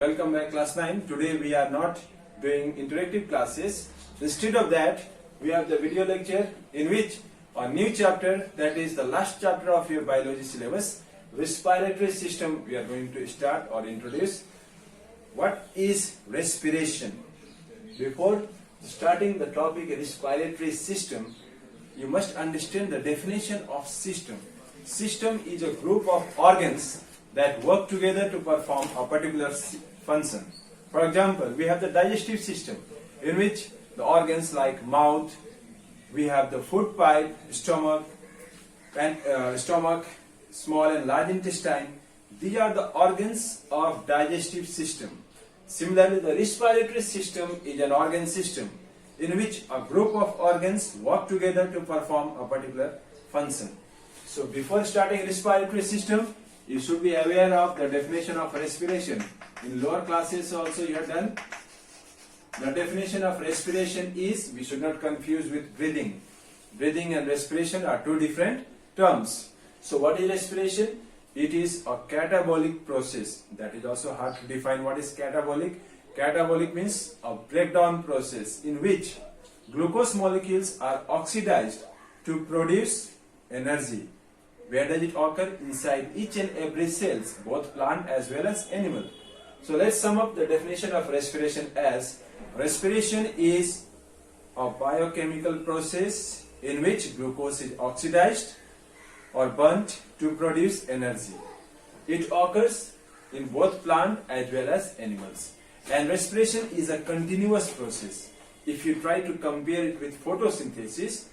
Welcome back class 9. Today we are not doing interactive classes. Instead of that, we have the video lecture in which a new chapter, that is the last chapter of your biology syllabus, respiratory system, we are going to start or introduce. What is respiration? Before starting the topic respiratory system, you must understand the definition of system. System is a group of organs that work together to perform a particular function. For example, we have the digestive system, in which the organs like mouth, we have the food pipe, stomach, small and large intestine. These are the organs of digestive system. Similarly, the respiratory system is an organ system in which a group of organs work together to perform a particular function. So before starting respiratory system, you should be aware of the definition of respiration. In lower classes also you have done. The definition of respiration is, we should not confuse with breathing. Breathing and respiration are two different terms. So what is respiration? It is a catabolic process. That is also hard to define. What is catabolic? Catabolic means a breakdown process in which glucose molecules are oxidized to produce energy. Where does it occur? Inside each and every cells, both plant as well as animal. So let's sum up the definition of respiration as: respiration is a biochemical process in which glucose is oxidized or burnt to produce energy. It occurs in both plant as well as animals. And respiration is a continuous process. If you try to compare it with photosynthesis,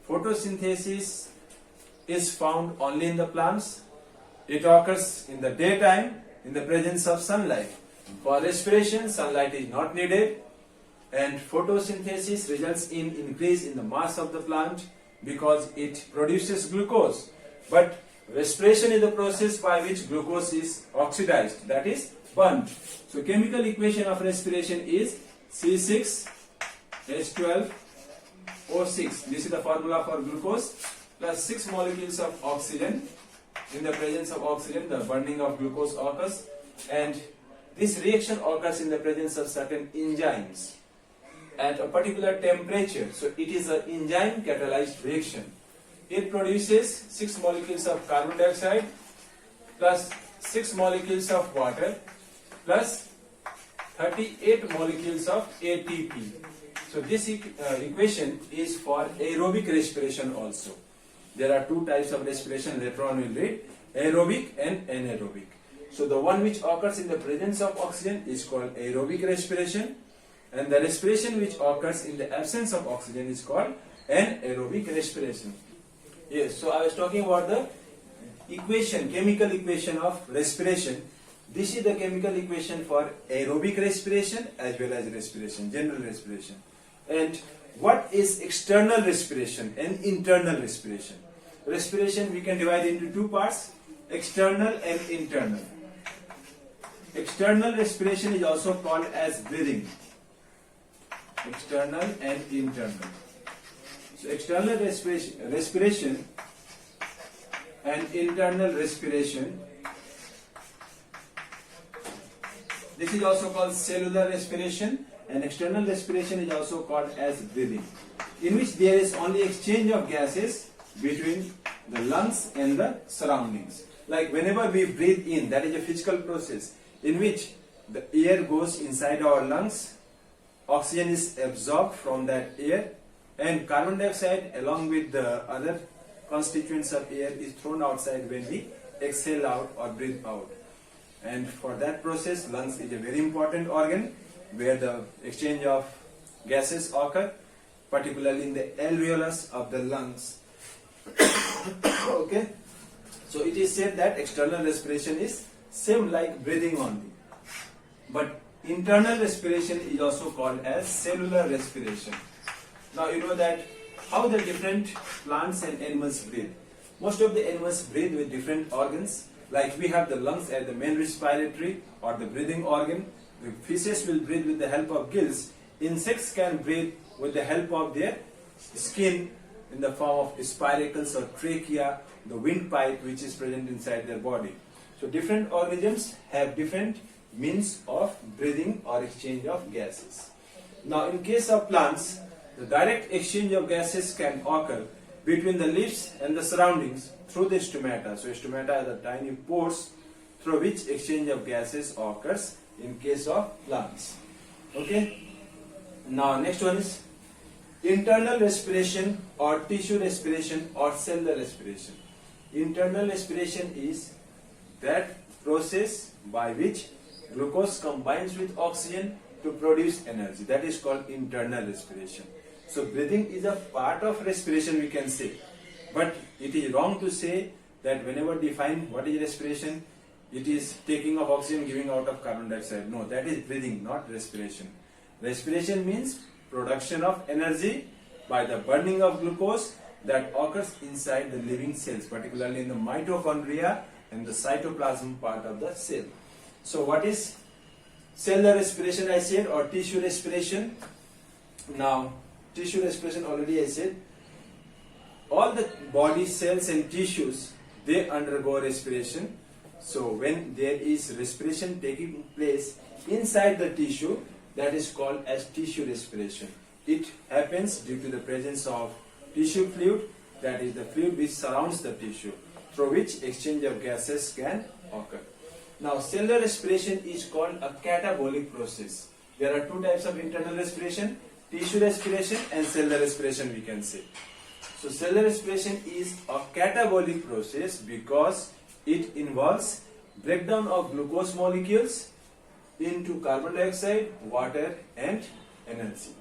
photosynthesis is found only in the plants. It occurs in the daytime in the presence of sunlight. For respiration, sunlight is not needed, and photosynthesis results in increase in the mass of the plant because it produces glucose. But respiration is the process by which glucose is oxidized, that is burnt. So chemical equation of respiration is C6H12O6. This is the formula for glucose, plus 6 molecules of oxygen. In the presence of oxygen, the burning of glucose occurs, and this reaction occurs in the presence of certain enzymes at a particular temperature. So it is an enzyme catalyzed reaction. It produces 6 molecules of carbon dioxide plus 6 molecules of water plus 38 molecules of ATP. So this equation is for aerobic respiration also. There are two types of respiration, later on we'll read, aerobic and anaerobic. So the one which occurs in the presence of oxygen is called aerobic respiration, and the respiration which occurs in the absence of oxygen is called anaerobic respiration. Yes, so I was talking about the equation, chemical equation of respiration. This is the chemical equation for aerobic respiration as well as respiration, general respiration. And what is external respiration and internal respiration? Respiration we can divide into two parts, external and internal. External respiration is also called as breathing. External and internal. So external respiration and internal respiration. This is also called cellular respiration, and external respiration is also called as breathing, in which there is only exchange of gases between the lungs and the surroundings. Like whenever we breathe in, that is a physical process in which the air goes inside our lungs, oxygen is absorbed from that air, and carbon dioxide along with the other constituents of air is thrown outside when we exhale out or breathe out. And for that process, lungs is a very important organ where the exchange of gases occur, particularly in the alveolus of the lungs. Okay, so it is said that external respiration is same like breathing only, but internal respiration is also called as cellular respiration. Now you know that how the different plants and animals breathe. Most of the animals breathe with different organs. Like we have the lungs as the main respiratory or the breathing organ. The fishes will breathe with the help of gills. Insects can breathe with the help of their skin in the form of spiracles or trachea, the windpipe which is present inside their body. So different organisms have different means of breathing or exchange of gases. Now in case of plants, the direct exchange of gases can occur between the leaves and the surroundings through the stomata. So stomata are the tiny pores through which exchange of gases occurs in case of plants. Okay. Now next one is internal respiration or tissue respiration or cellular respiration. Internal respiration is that process by which glucose combines with oxygen to produce energy. That is called internal respiration. So breathing is a part of respiration, we can say. But it is wrong to say that whenever define what is respiration, it is taking of oxygen, giving out of carbon dioxide. No, that is breathing, not respiration. Respiration means production of energy by the burning of glucose that occurs inside the living cells, particularly in the mitochondria and the cytoplasm part of the cell. So what is cellular respiration, I said, or tissue respiration? Now tissue respiration, already I said, all the body cells and tissues, they undergo respiration. So when there is respiration taking place inside the tissue, that is called as tissue respiration. It happens due to the presence of tissue fluid, that is the fluid which surrounds the tissue, through which exchange of gases can occur. Now cellular respiration is called a catabolic process. There are two types of internal respiration, tissue respiration and cellular respiration, we can say. So cellular respiration is a catabolic process because it involves breakdown of glucose molecules into carbon dioxide, water and energy.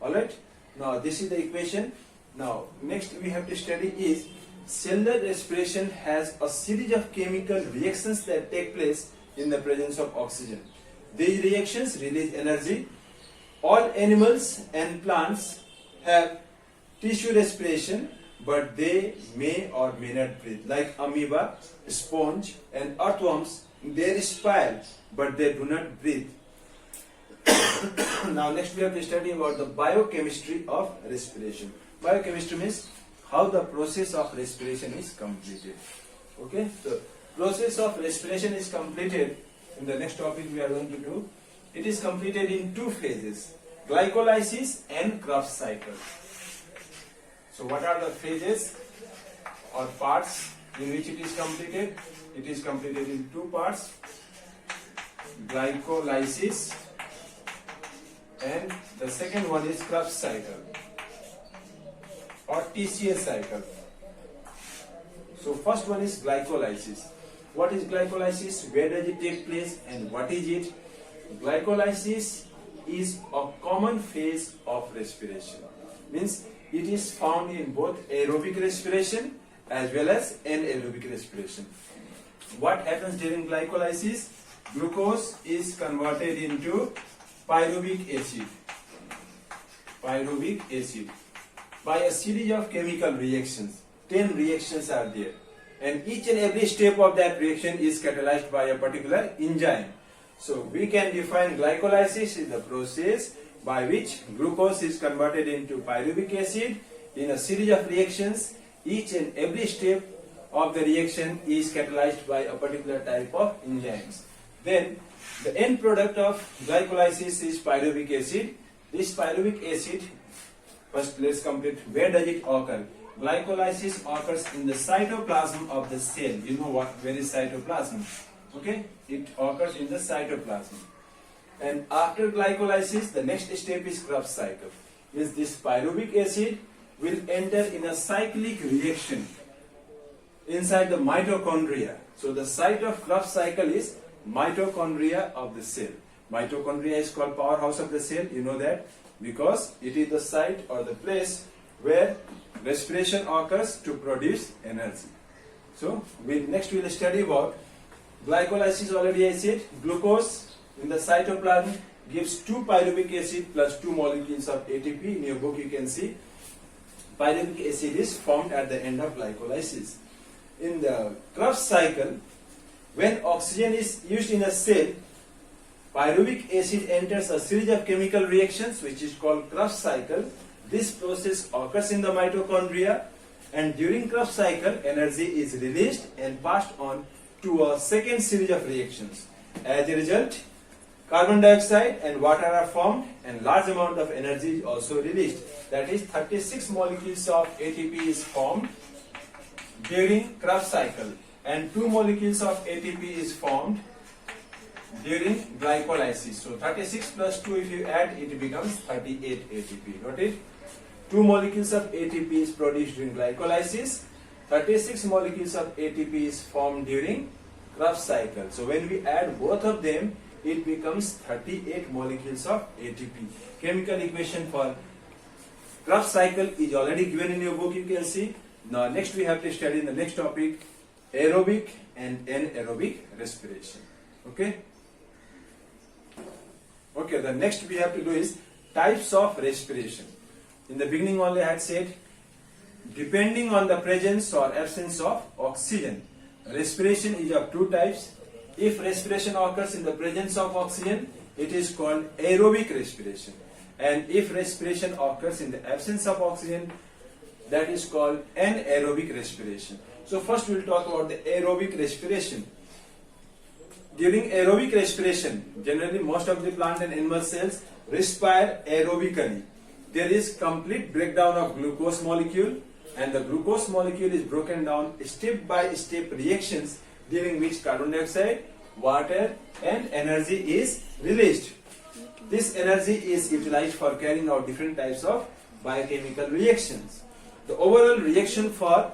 Alright, now this is the equation. Now next we have to study is cellular respiration has a series of chemical reactions that take place in the presence of oxygen. These reactions release energy. All animals and plants have tissue respiration, but they may or may not breathe. Like amoeba, sponge and earthworms, they respire, but they do not breathe. Now next we have to study about the biochemistry of respiration. Biochemistry means how the process of respiration is completed. Okay, so process of respiration is completed in the next topic we are going to do. It is completed in two phases, glycolysis and Krebs cycle. So what are the phases or parts in which it is completed? It is completed in two parts, glycolysis, and the second one is Krebs cycle or TCA cycle. So first one is glycolysis. What is glycolysis? Where does it take place and what is it? Glycolysis is a common phase of respiration. Means it is found in both aerobic respiration as well as anaerobic respiration. What happens during glycolysis? Glucose is converted into pyruvic acid. Pyruvic acid by a series of chemical reactions. 10 reactions are there, and each and every step of that reaction is catalyzed by a particular enzyme. So we can define glycolysis is the process by which glucose is converted into pyruvic acid in a series of reactions. Each and every step of the reaction is catalyzed by a particular type of enzymes. Then the end product of glycolysis is pyruvic acid. This pyruvic acid, first let's complete where does it occur. Glycolysis occurs in the cytoplasm of the cell. You know what? Where is cytoplasm? Okay, it occurs in the cytoplasm. And after glycolysis, the next step is Krebs cycle. Means this pyruvic acid will enter in a cyclic reaction inside the mitochondria. So the site of Krebs cycle is mitochondria of the cell. Mitochondria is called powerhouse of the cell. You know that because it is the site or the place where respiration occurs to produce energy. So next we will study about glycolysis. Already I said glucose in the cytoplasm gives 2 pyruvic acid plus 2 molecules of ATP. In your book you can see pyruvic acid is formed at the end of glycolysis. In the Krebs cycle, when oxygen is used in a cell, pyruvic acid enters a series of chemical reactions which is called Krebs cycle. This process occurs in the mitochondria, and during Krebs cycle energy is released and passed on to a second series of reactions. As a result, carbon dioxide and water are formed and large amount of energy is also released. That is 36 molecules of ATP is formed during Krebs cycle and 2 molecules of ATP is formed during glycolysis. So 36 plus 2, if you add, it becomes 38 ATP. Got it? 2 molecules of ATP is produced during glycolysis. 36 molecules of ATP is formed during Krebs cycle. So when we add both of them, it becomes 38 molecules of ATP. Chemical equation for Krebs cycle is already given in your book, you can see. Now next we have to study in the next topic aerobic and anaerobic respiration. Okay? Okay, the next we have to do is types of respiration. In the beginning only I had said, depending on the presence or absence of oxygen, respiration is of two types. If respiration occurs in the presence of oxygen, it is called aerobic respiration. And if respiration occurs in the absence of oxygen, that is called anaerobic respiration. So first we will talk about the aerobic respiration. During aerobic respiration, generally most of the plant and animal cells respire aerobically. There is complete breakdown of glucose molecule, and the glucose molecule is broken down step by step reactions during which carbon dioxide, water and energy is released. This energy is utilized for carrying out different types of biochemical reactions. The overall reaction for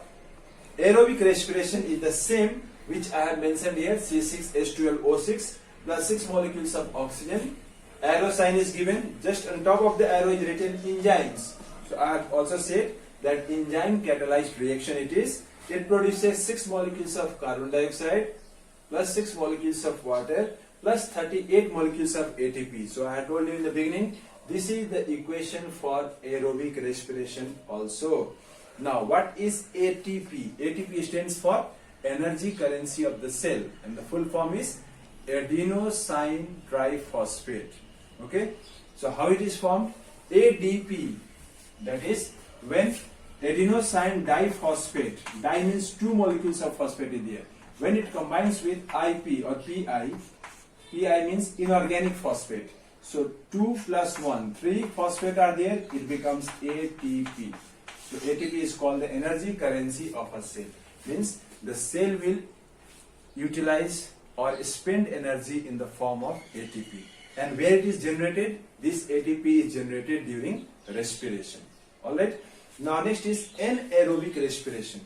aerobic respiration is the same which I have mentioned here, C6H12O6 plus 6 molecules of oxygen. Arrow sign is given, just on top of the arrow is written enzymes. So I have also said that enzyme catalyzed reaction it is. It produces 6 molecules of carbon dioxide plus 6 molecules of water plus 38 molecules of ATP. So I had told you in the beginning, this is the equation for aerobic respiration also. Now what is ATP? ATP stands for energy currency of the cell and the full form is adenosine triphosphate. Okay, so how it is formed? ADP, that is when adenosine diphosphate, di means 2 molecules of phosphate is there. When it combines with IP or PI, PI means inorganic phosphate. So 2 plus 1, 3 phosphate are there, it becomes ATP. So ATP is called the energy currency of a cell. Means the cell will utilize or spend energy in the form of ATP. And where it is generated? This ATP is generated during respiration. Alright. Now next is anaerobic respiration.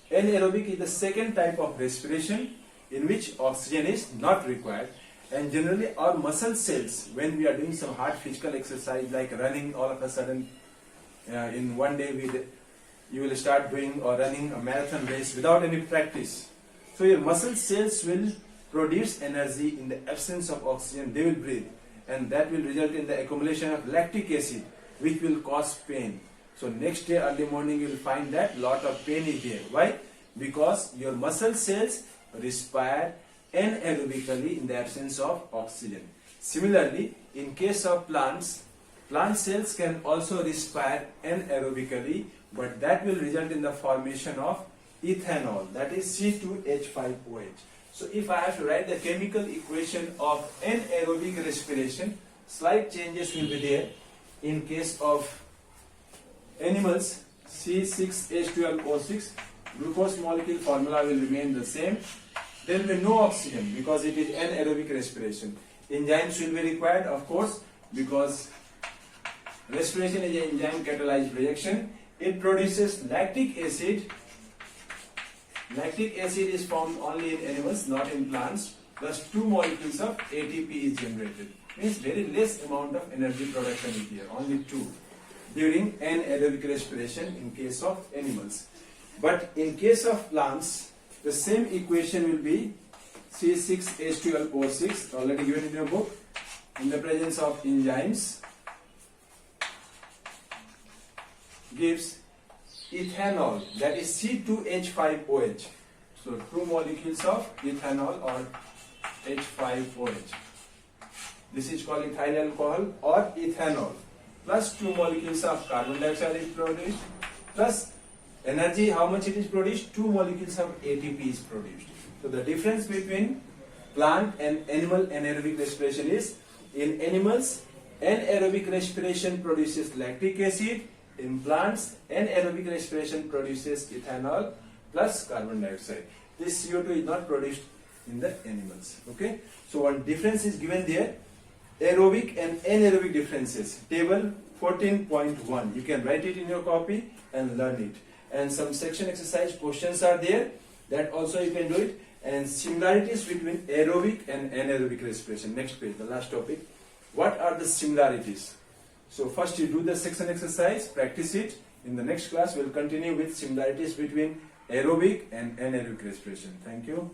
Anaerobic is the second type of respiration in which oxygen is not required. And generally our muscle cells, when we are doing some hard physical exercise like running, all of a sudden in one day you will start doing or running a marathon race without any practice. So your muscle cells will produce energy in the absence of oxygen. They will breathe, and that will result in the accumulation of lactic acid, which will cause pain. So next day early morning you will find that lot of pain is there. Why? Because your muscle cells respire anaerobically in the absence of oxygen. Similarly, in case of plants, plant cells can also respire anaerobically, but that will result in the formation of ethanol, that is C2H5OH. So if I have to write the chemical equation of anaerobic respiration, slight changes will be there. In case of animals, C6H12O6, glucose molecule formula will remain the same. There will be no oxygen because it is anaerobic respiration. Enzymes will be required, of course, because respiration is an enzyme catalyzed reaction. It produces lactic acid. Lactic acid is formed only in animals, not in plants. Plus 2 molecules of ATP is generated. Means very less amount of energy production is here, only 2 during anaerobic respiration in case of animals. But in case of plants, the same equation will be C6H12O6, already given in your book, in the presence of enzymes, gives ethanol, that is C2H5OH. So 2 molecules of ethanol or H5OH. This is called ethyl alcohol or ethanol. Plus 2 molecules of carbon dioxide is produced. Plus energy, how much it is produced? 2 molecules of ATP is produced. So the difference between plant and animal anaerobic respiration is, in animals, anaerobic respiration produces lactic acid. In plants, anaerobic respiration produces ethanol plus carbon dioxide. This CO2 is not produced in the animals. Okay. So one difference is given there. Aerobic and anaerobic differences. Table 14.1. You can write it in your copy and learn it. And some section exercise questions are there. That also you can do it. And similarities between aerobic and anaerobic respiration. Next page, the last topic. What are the similarities? So first you do the section exercise, practice it. In the next class, we'll continue with similarities between aerobic and anaerobic respiration. Thank you.